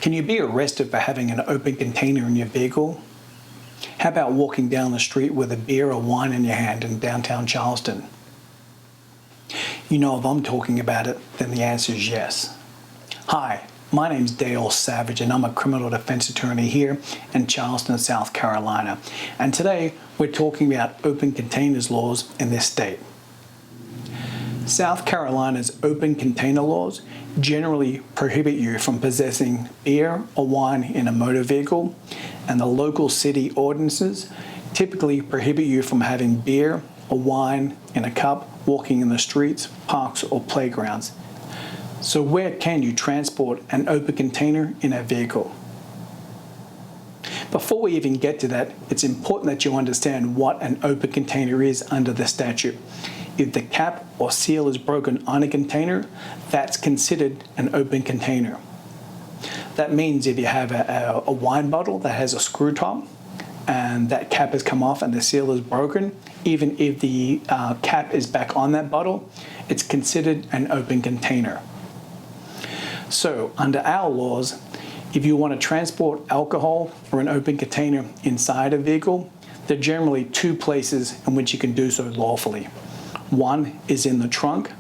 Can you be arrested for having an open container in your vehicle? How about walking down the street with a beer or wine in your hand in downtown Charleston? You know, if I'm talking about it, then the answer is yes. Hi, my name's Dale Savage and I'm a criminal defense attorney here in Charleston, South Carolina. And today we're talking about open containers laws in this state. South Carolina's open container laws generally prohibit you from possessing beer or wine in a motor vehicle, and the local city ordinances typically prohibit you from having beer or wine in a cup walking in the streets, parks, or playgrounds. So where can you transport an open container in a vehicle? Before we even get to that, it's important that you understand what an open container is under the statute. If the cap or seal is broken on a container, that's considered an open container. That means if you have a wine bottle that has a screw top and that cap has come off and the seal is broken, even if the cap is back on that bottle, it's considered an open container. So under our laws, if you want to transport alcohol or an open container inside a vehicle, there are generally two places in which you can do so lawfully. One is in the trunk,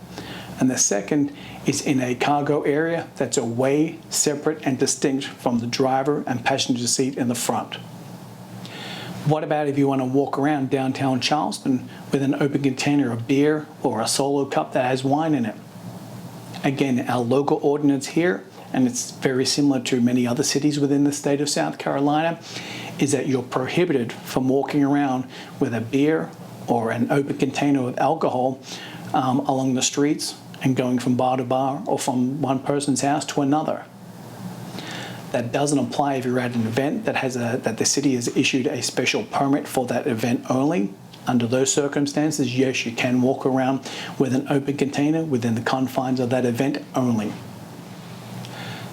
and the second is in a cargo area that's away, separate, and distinct from the driver and passenger seat in the front. What about if you want to walk around downtown Charleston with an open container of beer or a solo cup that has wine in it? Again, our local ordinance here, and it's very similar to many other cities within the state of South Carolina, is that you're prohibited from walking around with a beer or an open container of alcohol along the streets and going from bar to bar or from one person's house to another. That doesn't apply if you're at an event that the city has issued a special permit for that event only. Under those circumstances, yes, you can walk around with an open container within the confines of that event only.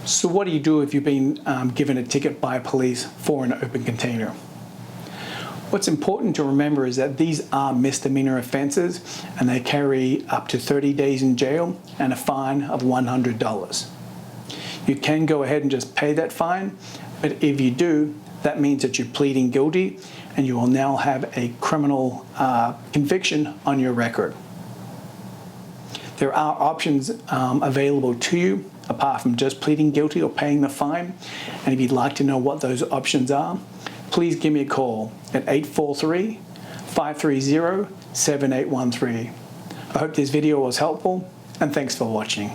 So what do you do if you've been given a ticket by police for an open container? What's important to remember is that these are misdemeanor offenses and they carry up to 30 days in jail and a fine of $100. You can go ahead and just pay that fine, but if you do, that means that you're pleading guilty and you will now have a criminal conviction on your record. There are options available to you apart from just pleading guilty or paying the fine, and if you'd like to know what those options are, please give me a call at 843-530-7813. I hope this video was helpful, and thanks for watching.